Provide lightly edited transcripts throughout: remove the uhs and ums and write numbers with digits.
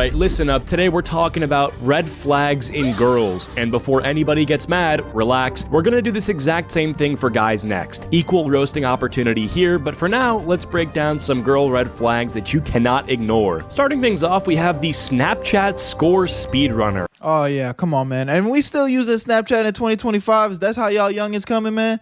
Alright, listen up. Today we're talking about red flags in girls. And before anybody gets mad, relax. We're gonna do this exact same thing for guys next. Equal roasting opportunity here, but for now, let's break down some girl red flags that you cannot ignore. Starting things off, we have the Snapchat score speedrunner. Oh yeah, come on, man. And we still using Snapchat in 2025. That's how y'all youngins coming, man?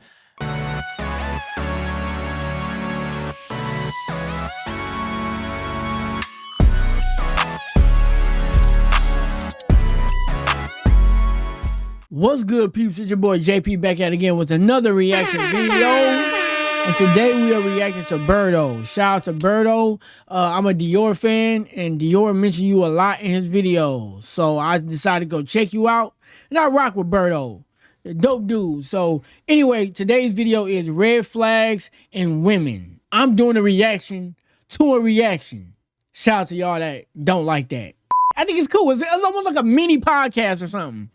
What's good, peeps? It's your boy JP back at it again with another reaction video. And today we are reacting to Breto. Shout out to Breto. I'm a Dior fan, and Dior mentioned you a lot in his videos. So I decided to go check you out, and I rock with Breto. Dope dude. So anyway, today's video is red flags in women. I'm doing a reaction to a reaction. Shout out to y'all that don't like that. I think it's cool. It's almost like a mini podcast or something.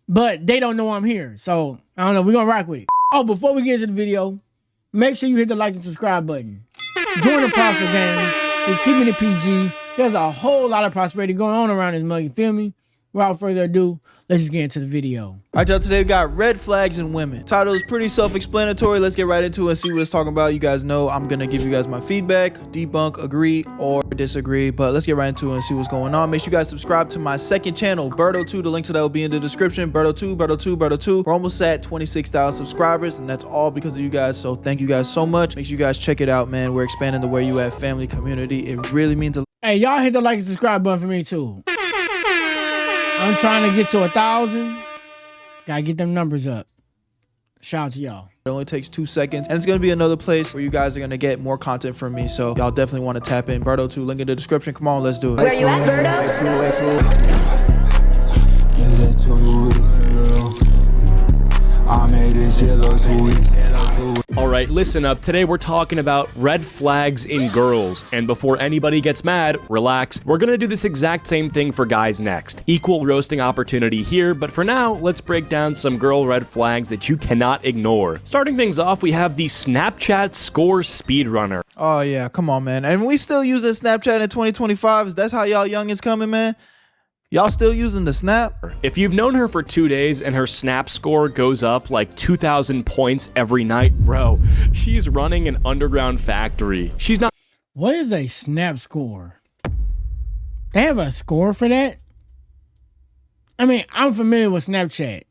But they don't know I'm here. So, I don't know. We're going to rock with it. Oh, before we get into the video, make sure you hit the like and subscribe button. Join the Prosper Gang. We're keeping it PG. There's a whole lot of prosperity going on around this mug. You feel me? Without further ado, let's just get into the video. All right, y'all. Today we got red flags in women. Title is pretty self-explanatory. Let's get right into it and see what it's talking about. You guys know I'm going to give you guys my feedback, debunk, agree, or disagree. But let's get right into it and see what's going on. Make sure you guys subscribe to my second channel, Breto 2. The link to that will be in the description. Breto 2, Breto 2, Breto 2. We're almost at 26,000 subscribers, and that's all because of you guys. So thank you guys so much. Make sure you guys check it out, man. We're expanding the Where You At family community. It really means a lot. Hey, y'all hit the like and subscribe button for me, too. I'm trying to get to 1,000. Gotta get them numbers up. Shout out to y'all. It only takes 2 seconds, and it's going to be another place where you guys are going to get more content from me. So y'all definitely want to tap in. Breto 2, link in the description. Come on, let's do it. Where you at, Breto? I made this shit look sweet. Alright, listen up. Today we're talking about red flags in girls. And before anybody gets mad, relax. We're gonna do this exact same thing for guys next. Equal roasting opportunity here, but for now, let's break down some girl red flags that you cannot ignore. Starting things off, we have the Snapchat score speedrunner. Oh yeah, come on, man. And we still using Snapchat in 2025. That's how y'all youngins coming, man? Y'all still using the Snap? If you've known her for 2 days and her Snap score goes up like 2,000 points every night, bro, she's running an underground factory. She's not. What is a Snap score? They have a score for that? I mean, I'm familiar with Snapchat.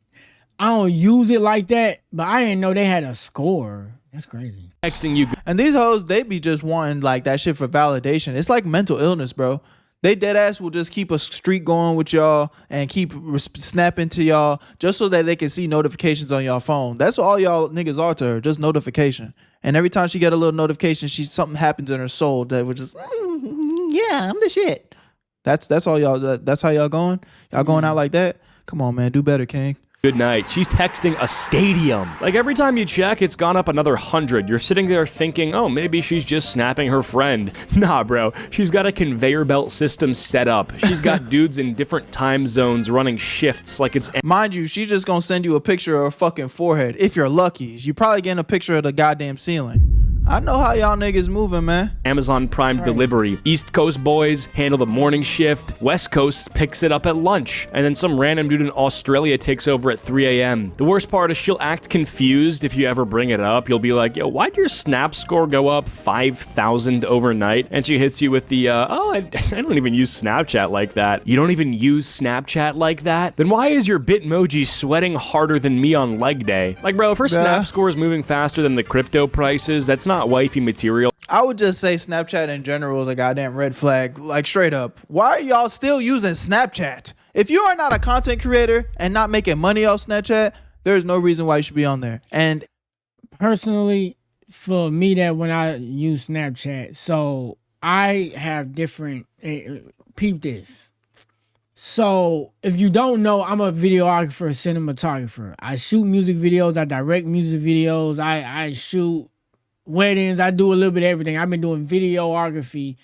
I don't use it like that, but I didn't know they had a score. That's crazy. Texting you. And these hoes, they be just wanting like that shit for validation. It's like mental illness, bro. They dead ass will just keep a streak going with y'all and keep snapping to y'all just so that they can see notifications on y'all phone. That's all y'all niggas are to her, just notification. And every time she get a little notification, something happens in her soul that would just, yeah, I'm the shit. That's all y'all. That's how y'all going. Y'all going out like that? Come on, man, do better, King. Good night. She's texting a stadium. Like every time you check, it's gone up another 100. You're sitting there thinking, oh, maybe she's just snapping her friend. Nah, bro. She's got a conveyor belt system set up. She's got dudes in different time zones running shifts like it's... Mind you, she's just gonna send you a picture of her fucking forehead. If you're lucky, you probably getting a picture of the goddamn ceiling. I know how y'all niggas moving, man. Amazon Prime delivery. East Coast boys handle the morning shift. West Coast picks it up at lunch. And then some random dude in Australia takes over at 3 a.m. The worst part is she'll act confused if you ever bring it up. You'll be like, yo, why'd your Snap score go up 5,000 overnight? And she hits you with the, I don't even use Snapchat like that. You don't even use Snapchat like that? Then why is your Bitmoji sweating harder than me on leg day? Like, bro, if her Snap score is moving faster than the crypto prices, that's not wifey material. I would just say Snapchat in general is a goddamn red flag, like straight up. Why are y'all still using Snapchat? If you are not a content creator and not making money off Snapchat, there's no reason why you should be on there. And personally, for me, that when I use Snapchat, so I have different, peep this. So if you don't know, I'm a videographer, cinematographer. I shoot music videos, I direct music videos, I shoot weddings, I do a little bit of everything. I've been doing videography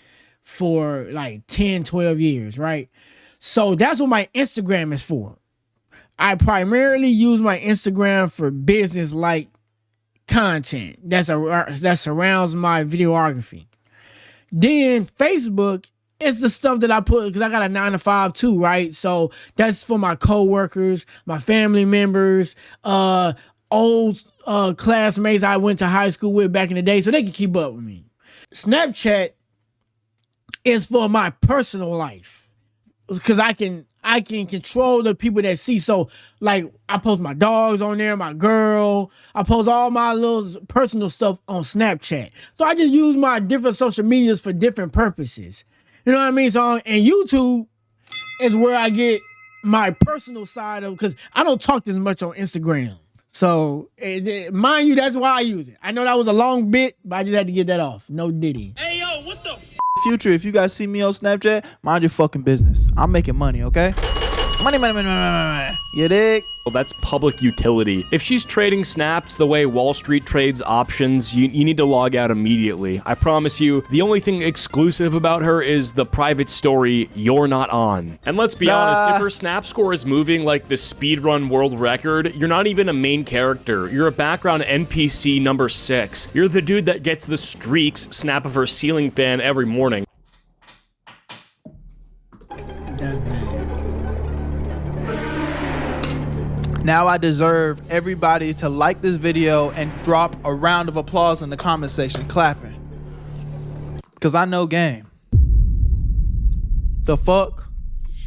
for like 10, 12 years, right? So that's what my Instagram is for. I primarily use my Instagram for business-like content that surrounds my videography. Then Facebook it's the stuff that I put because I got a 9 to 5 too, right? So that's for my coworkers, my family members, old classmates I went to high school with back in the day, so they can keep up with me. Snapchat is for my personal life because I can control the people that see. So like I post my dogs on there, my girl. I post all my little personal stuff on Snapchat. So I just use my different social medias for different purposes. You know what I mean? So and YouTube is where I get my personal side of because I don't talk this much on Instagram. So mind you, that's why I use it. I know that was a long bit, but I just had to get that off. No diddy. Hey, yo, what the Future, if you guys see me on Snapchat, mind your fucking business. I'm making money, okay? Money. You dig? Well, that's public utility. If she's trading snaps the way Wall Street trades options, you need to log out immediately. I promise you, the only thing exclusive about her is the private story you're not on. And let's be honest, if her snap score is moving like the speedrun world record, you're not even a main character. You're a background NPC number 6. You're the dude that gets the streaks snap of her ceiling fan every morning. Now I deserve everybody to like this video and drop a round of applause in the comment section, clapping. Because I know game. The fuck?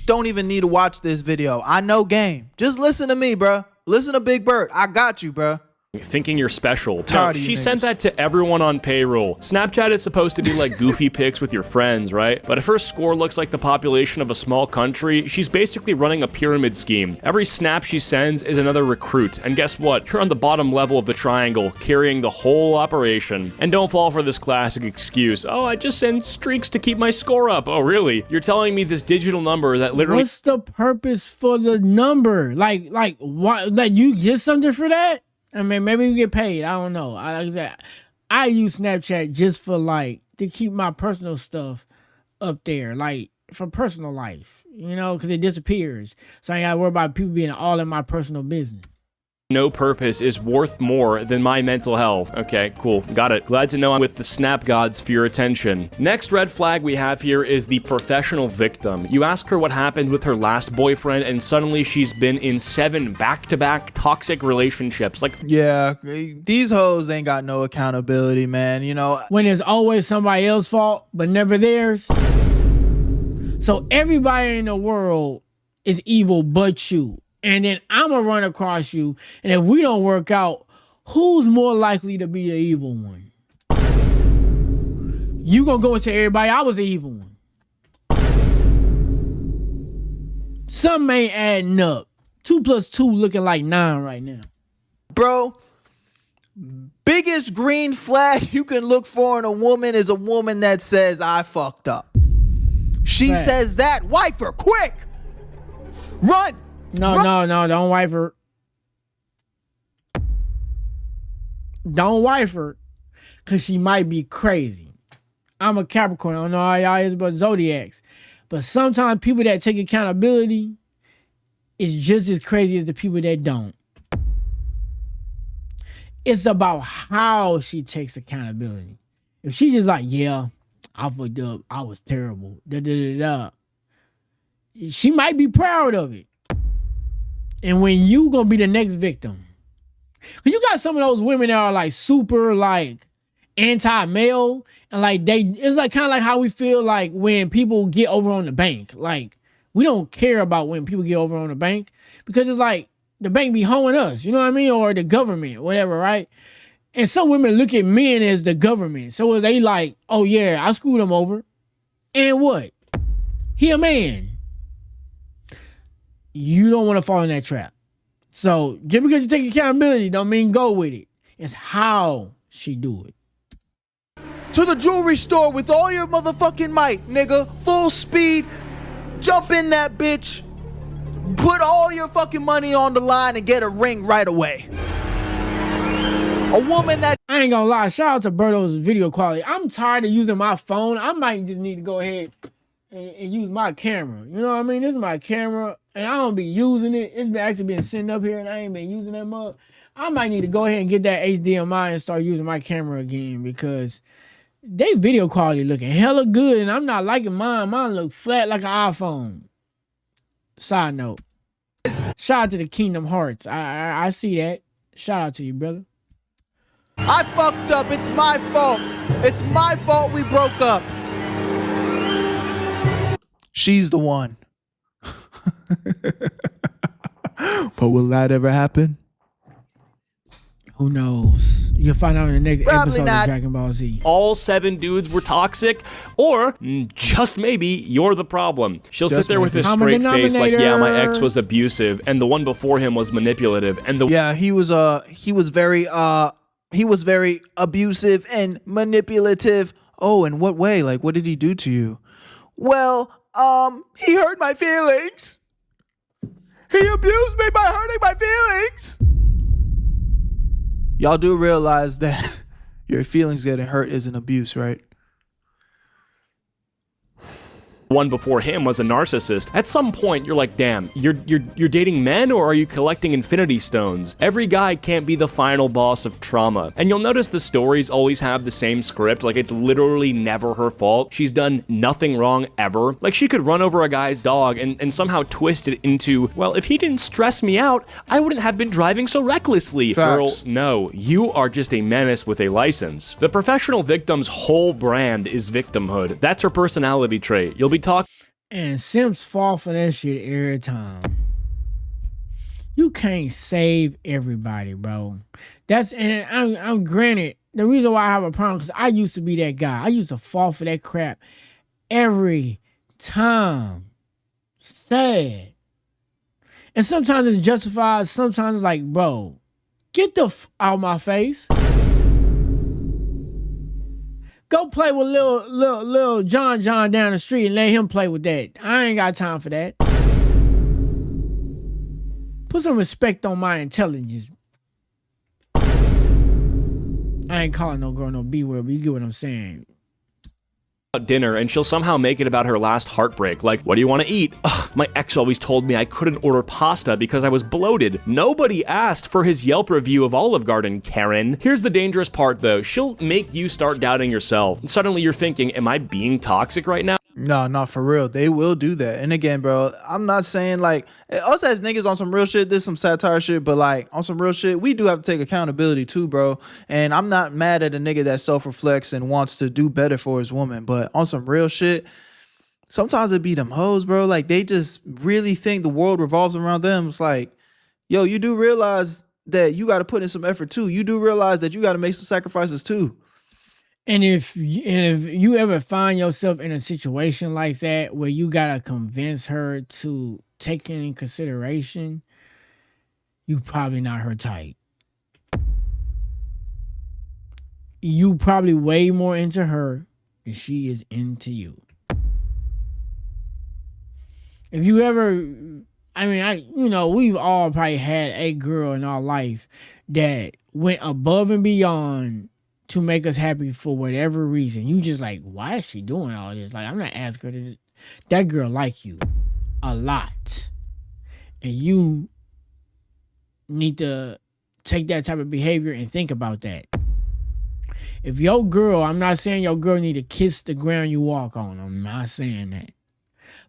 Don't even need to watch this video. I know game. Just listen to me, bruh. Listen to Big Bird. I got you, bruh. Thinking you're special. Tired No, of you she niggas. sent that to everyone on payroll. Snapchat is supposed to be like goofy pics with your friends, right? But if her score looks like the population of a small country, she's basically running a pyramid scheme. Every snap she sends is another recruit. And guess what? You're on the bottom level of the triangle, carrying the whole operation. And don't fall for this classic excuse. Oh, I just send streaks to keep my score up. Oh, really? You're telling me this digital number that literally... What's the purpose for the number? Like what? Like you get something for that? I mean, maybe you get paid. I don't know. Like I said, I use Snapchat just for like to keep my personal stuff up there, like for personal life, you know, because it disappears. So I ain't gotta worry about people being all in my personal business. No purpose is worth more than my mental health. Okay, cool. Got it. Glad to know I'm with the snap gods for your attention. Next red flag we have here is the professional victim. You ask her what happened with her last boyfriend and suddenly she's been in 7 back-to-back toxic relationships. Like, Yeah, these hoes ain't got no accountability, man. You know, When it's always somebody else's fault, but never theirs. So everybody in the world is evil but you. And then I'm going to run across you. And if we don't work out, who's more likely to be the evil one? You going to go and tell everybody I was the evil one. Something ain't adding up. 2 plus 2 looking like 9 right now. bro, biggest green flag you can look for in a woman is a woman that says, I fucked up. She Right. says that. Wife her, quick. Run. No, don't wife her. Don't wife her, because she might be crazy. I'm a Capricorn. I don't know how y'all is but zodiacs. But sometimes people that take accountability is just as crazy as the people that don't. It's about how she takes accountability. If she just like, yeah, I fucked up, I was terrible, she might be proud of it. And when you gonna be the next victim, cause you got some of those women that are like super like anti-male, and like it's like kind of like how we feel like when people get over on the bank. Like we don't care about when people get over on the bank because it's like the bank be hoeing us, you know what I mean, or the government, whatever, right? And some women look at men as the government, so is they like, oh yeah, I screwed him over, and what? He a man. You don't want to fall in that trap. So just because you take accountability don't mean go with it. It's how she do it. To the jewelry store with all your motherfucking might, nigga. Full speed. Jump in that bitch. Put all your fucking money on the line and get a ring right away. A woman that... I ain't gonna lie. Shout out to Berto's video quality. I'm tired of using my phone. I might just need to go ahead and use my camera. You know what I mean? This is my camera, and I don't be using it. It's been actually been sitting up here, and I ain't been using that mug. I might need to go ahead and get that HDMI and start using my camera again because they video quality looking hella good, and I'm not liking mine. Mine look flat like an iPhone. Side note. Shout out to the Kingdom Hearts. I see that. Shout out to you, brother. I fucked up. It's my fault. It's my fault we broke up. She's the one. But will that ever happen? Who knows? You'll find out in the next Probably episode not. of Dragon Ball Z. All 7 dudes were toxic, or just maybe you're the problem. She'll Just sit there with maybe. a Common straight face like, yeah, my denominator. ex was abusive, and the one before him was manipulative, and the Yeah, he was very abusive and manipulative. Oh, in what way? Like, what did he do to you? Well, he hurt my feelings. He abused me by hurting my feelings. Y'all do realize that your feelings getting hurt isn't abuse, right? one before him was a narcissist. At some point, you're like, damn, you're dating men, or are you collecting infinity stones? Every guy can't be the final boss of trauma. And you'll notice the stories always have the same script, like it's literally never her fault. She's done nothing wrong ever. Like she could run over a guy's dog and somehow twist it into, well, if he didn't stress me out, I wouldn't have been driving so recklessly. Facts. Girl, no, you are just a menace with a license. The professional victim's whole brand is victimhood. That's her personality trait. You'll be talking. And simps fall for that shit every time. You can't save everybody, bro. And I'm granted, the reason why I have a problem, because I used to be that guy. I used to fall for that crap every time. Sad. And sometimes it's justified. Sometimes it's like, bro, get the out of my face. Go play with little John down the street and let him play with that. I ain't got time for that. Put some respect on my intelligence. I ain't calling no girl no B-word, but you get what I'm saying. Dinner, and she'll somehow make it about her last heartbreak. Like, what do you want to eat? Ugh, my ex always told me I couldn't order pasta because I was bloated. Nobody asked for his Yelp review of Olive Garden, Karen. Here's the dangerous part though. She'll make you start doubting yourself. And suddenly you're thinking, am I being toxic right now? No, not for real. They will do that. And again, bro, I'm not saying like us as niggas on some real shit, this some satire shit, but like on some real shit, we do have to take accountability too, bro. And I'm not mad at a nigga that self-reflects and wants to do better for his woman, but on some real shit, sometimes it be them hoes, bro. Like they just really think the world revolves around them. It's like, yo, you do realize that you got to put in some effort too. You do realize that you got to make some sacrifices too. And if you ever find yourself in a situation like that where you gotta convince her to take it in consideration, you probably not her type. You probably way more into her than she is into you. If you ever, we've all probably had a girl in our life that went above and beyond to make us happy for whatever reason. You just like, why is she doing all this? Like, I'm not asking her to. That girl like you a lot. And you need to take that type of behavior and think about that. If your girl, I'm not saying your girl need to kiss the ground you walk on. I'm not saying that.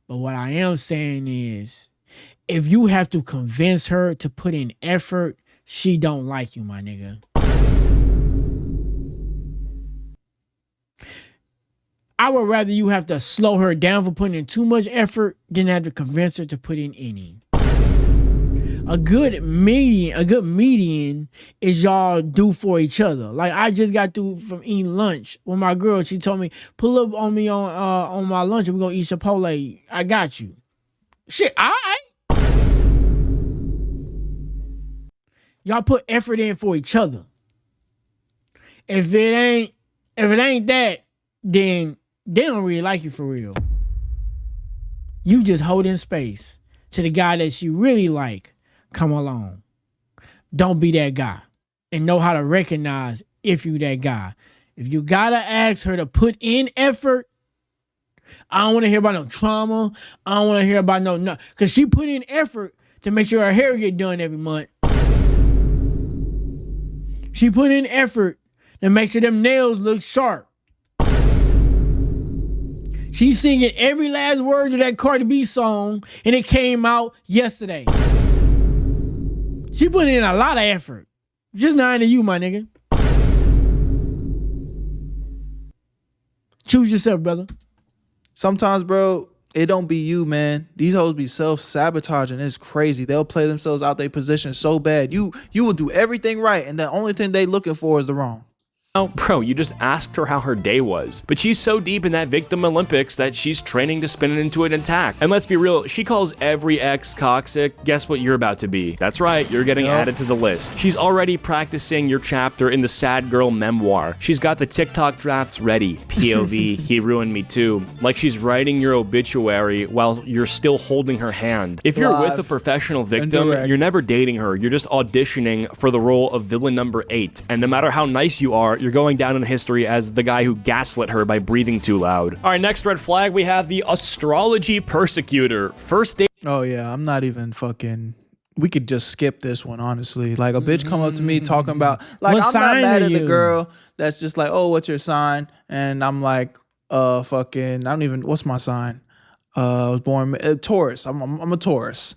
But what I am saying is, if you have to convince her to put in effort, she don't like you, my nigga. I would rather you have to slow her down for putting in too much effort than have to convince her to put in any. A good median is y'all do for each other. Like I just got through from eating lunch with my girl. She told me, pull up on me on my lunch and we're gonna eat Chipotle. I got you. Shit, all right. Y'all put effort in for each other. If it ain't that, then they don't really like you for real. You just holding space to the guy that you really like come along. Don't be that guy. And know how to recognize if you that guy. If you gotta ask her to put in effort, I don't want to hear about no trauma. I don't want to hear about no. Because she put in effort to make sure her hair get done every month. She put in effort to make sure them nails look sharp. She's singing every last word of that Cardi B song, and it came out yesterday. She put in a lot of effort. Just not into you, my nigga. Choose yourself, brother. Sometimes, bro, it don't be you, man. These hoes be self-sabotaging. It's crazy. They'll play themselves out their position so bad. You will do everything right, and the only thing they looking for is the wrong. Oh, bro, you just asked her how her day was. But she's so deep in that victim Olympics that she's training to spin it into an attack. And let's be real, she calls every ex toxic. Guess what you're about to be? That's right, you're getting added to the list. She's already practicing your chapter in the sad girl memoir. She's got the TikTok drafts ready. POV, he ruined me too. Like she's writing your obituary while you're still holding her hand. If you're with a professional victim, you're never dating her. You're just auditioning for the role of villain number 8. And no matter how nice you are, you're going down in history as the guy who gaslit her by breathing too loud. All right, next red flag, we have the astrology persecutor. First date. Oh yeah, I'm not even fucking. We could just skip this one, honestly. Like a bitch come up to me talking about, like, What I'm not sign mad are at the you? girl that's just like, oh, what's your sign? And I'm like, fucking, I don't even, what's my sign? I was born Taurus. I'm a Taurus.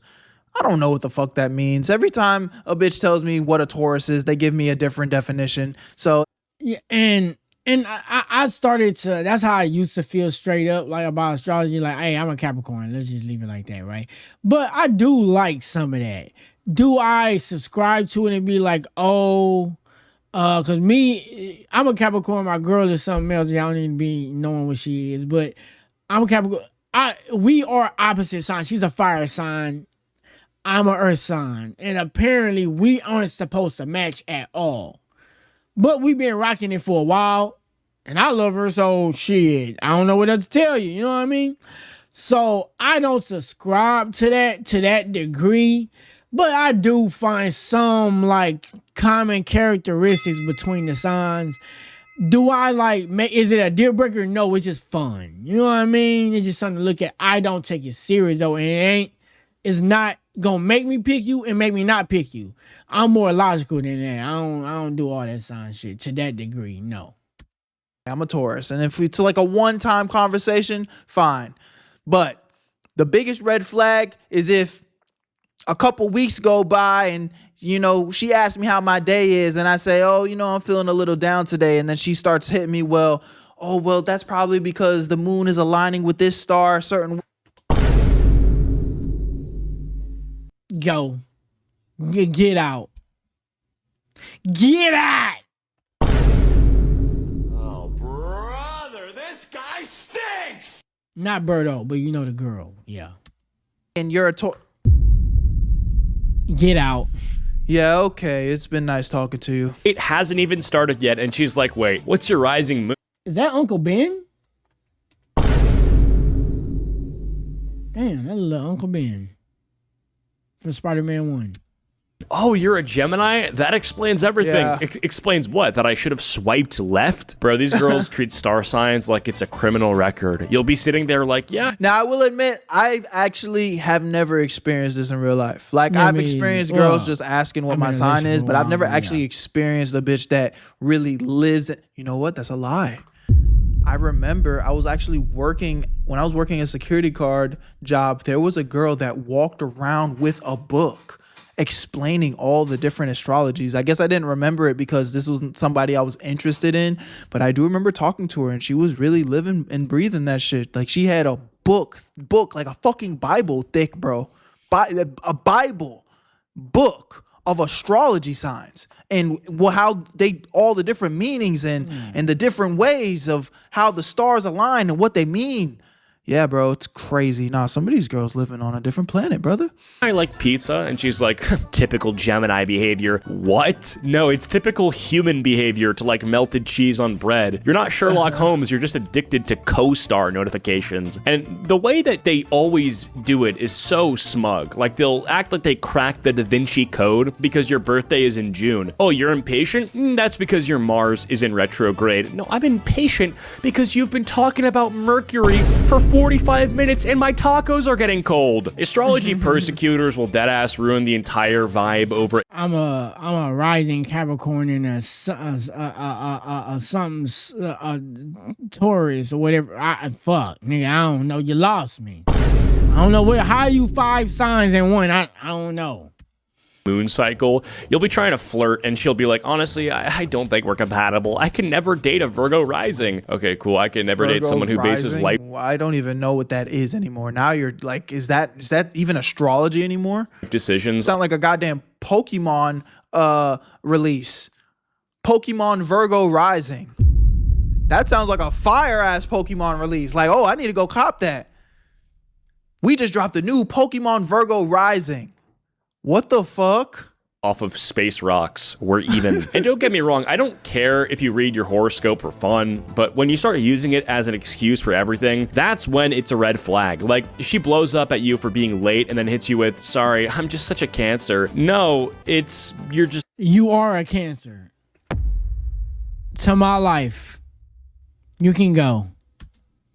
I don't know what the fuck that means. Every time a bitch tells me what a Taurus is, they give me a different definition. So Yeah, and I started to, that's how I used to feel straight up, like about astrology, like, hey, I'm a Capricorn, let's just leave it like that, right? But I do like some of that. Do I subscribe to it and be like, oh, cause me, I'm a Capricorn, my girl is something else, y'all don't need to be knowing what she is, but I'm a Capricorn. We are opposite signs. She's a fire sign, I'm an earth sign, and apparently we aren't supposed to match at all. But we've been rocking it for a while, and I love her, so shit, I don't know what else to tell you, you know what I mean? So I don't subscribe to that degree, but I do find some like common characteristics between the signs. Do I like, is it a deal breaker? No, it's just fun. You know what I mean? It's just something to look at. I don't take it serious though, and it's not gonna make me pick you and make me not pick you. I'm more logical than that. I don't do all that sign shit to that degree. No. I'm a Taurus, and if it's like a one-time conversation, fine. But the biggest red flag is if a couple weeks go by and, you know, she asks me how my day is, and I say, oh, you know, I'm feeling a little down today, and then she starts hitting me, well, that's probably because the moon is aligning with this star, certain. Go. Get out. Get out. Oh, brother, this guy stinks! Not Breto, but you know the girl. Yeah. And you're a Taurus. Get out. Yeah, okay. It's been nice talking to you. It hasn't even started yet, and she's like, wait, what's your rising moon? Is that Uncle Ben? Damn, that little Uncle Ben from Spider-Man 1. Oh, you're a Gemini? That explains everything. Yeah. Explains what? That I should have swiped left? Bro, these girls treat star signs like it's a criminal record. You'll be sitting there like, yeah. Now, I will admit, I actually have never experienced this in real life. Like, Yeah, I've me experienced either. girls Well, just asking what I'm my in a sign is, relationship but I've with never one, actually yeah. experienced a bitch that really lives in. You know what? That's a lie. I remember I was actually working, when I was working a security guard job, there was a girl that walked around with a book explaining all the different astrologies. I guess I didn't remember it because this wasn't somebody I was interested in, but I do remember talking to her, and she was really living and breathing that shit. Like, she had a book, like a fucking Bible thick, bro. A Bible book of astrology signs and how they, all the different meanings and the different ways of how the stars align and what they mean. Yeah, bro, it's crazy. Nah, some of these girls living on a different planet, brother. I like pizza, and she's like, typical Gemini behavior. What? No, it's typical human behavior to like melted cheese on bread. You're not Sherlock Holmes, you're just addicted to co-star notifications. And the way that they always do it is so smug. Like, they'll act like they cracked the Da Vinci Code because your birthday is in June. Oh, you're impatient? That's because your Mars is in retrograde. No, I'm impatient because you've been talking about Mercury for 45 minutes and my tacos are getting cold. Astrology persecutors will deadass ruin the entire vibe over. I'm a rising Capricorn and a Taurus or whatever. Fuck, nigga, I don't know. You lost me. I don't know how you 5 signs in one. I don't know. Moon cycle. You'll be trying to flirt and she'll be like, honestly, I don't think we're compatible. I can never date a Virgo rising. Okay, cool. I can never date someone who bases life. I don't even know what that is anymore. Now you're like, is that even astrology anymore? Decisions. Sound like a goddamn Pokemon release. Pokemon Virgo Rising. That sounds like a fire ass Pokemon release. Like, oh, I need to go cop that. We just dropped the new Pokemon Virgo Rising. What the fuck? Off of space rocks. We're even. And don't get me wrong, I don't care if you read your horoscope for fun, but when you start using it as an excuse for everything, that's when it's a red flag. Like, she blows up at you for being late and then hits you with, sorry, I'm just such a Cancer. No, you are a Cancer. To my life. You can go.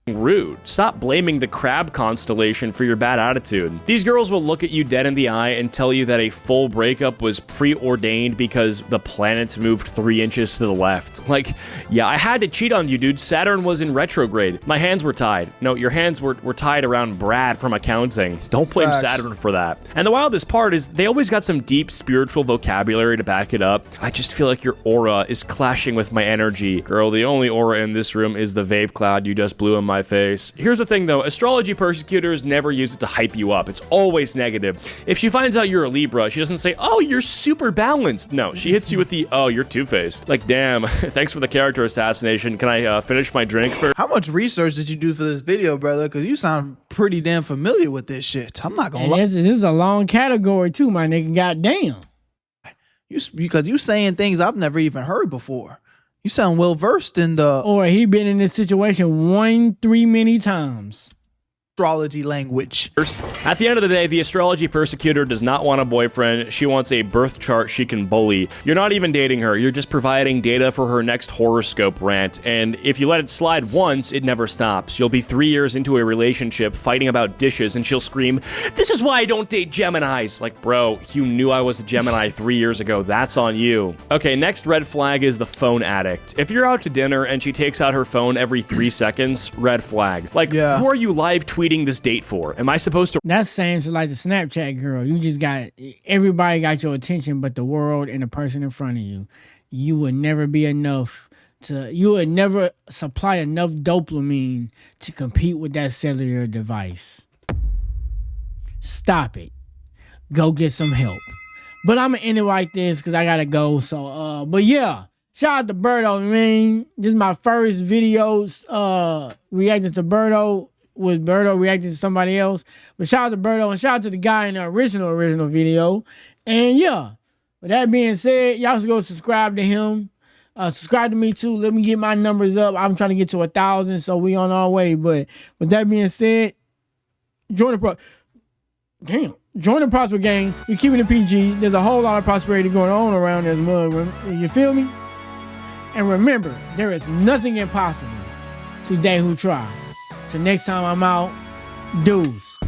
Rude. Stop blaming the crab constellation for your bad attitude. These girls will look at you dead in the eye and tell you that a full breakup was preordained because the planets moved 3 inches to the left. Like, yeah, I had to cheat on you, dude. Saturn was in retrograde. My hands were tied. No, your hands were tied around Brad from accounting. Don't blame Saturn for that. And the wildest part is they always got some deep spiritual vocabulary to back it up. I just feel like your aura is clashing with my energy. Girl, the only aura in this room is the vape cloud you just blew in my face. Here's the thing though, astrology persecutors never use it to hype you up. It's always negative. If she finds out you're a Libra, she doesn't say, oh, you're super balanced. No, she hits you with the, oh, you're two-faced. Like, damn, thanks for the character assassination. Can I finish my drink first? How much research did you do for this video, brother? Because you sound pretty damn familiar with this shit. I'm not gonna lie. This is a long category too, my nigga. Goddamn. Because you saying things I've never even heard before. You sound well versed in the... Or he been in this situation 3 many times. Astrology language. At the end of the day, the astrology persecutor does not want a boyfriend. She wants a birth chart she can bully. You're not even dating her. You're just providing data for her next horoscope rant. And if you let it slide once, it never stops. You'll be 3 years into a relationship fighting about dishes and she'll scream, this is why I don't date Geminis. Like, bro, you knew I was a Gemini 3 years ago. That's on you. Okay, next red flag is the phone addict. If you're out to dinner and she takes out her phone every 3 seconds, red flag. Like, who are you live tweeting this date for? Am I supposed to? That's same to like the Snapchat girl. You just got, everybody got your attention but the world and the person in front of you. You would never be enough to, you would never supply enough dopamine to compete with that cellular device. Stop it. Go get some help. But I'm gonna end it like this because I gotta go. So but yeah, shout out to Breto, man. This is my first videos reacting to Breto, with Breto reacting to somebody else. But shout out to Breto and shout out to the guy in the original video. And yeah, with that being said, y'all should go subscribe to him. Subscribe to me too. Let me get my numbers up. I'm trying to get to 1,000, so we on our way. But with that being said, join the Prosper gang. We're keeping it PG. There's a whole lot of prosperity going on around this mug. You feel me? And remember, there is nothing impossible to they who try. So next time I'm out, deuce.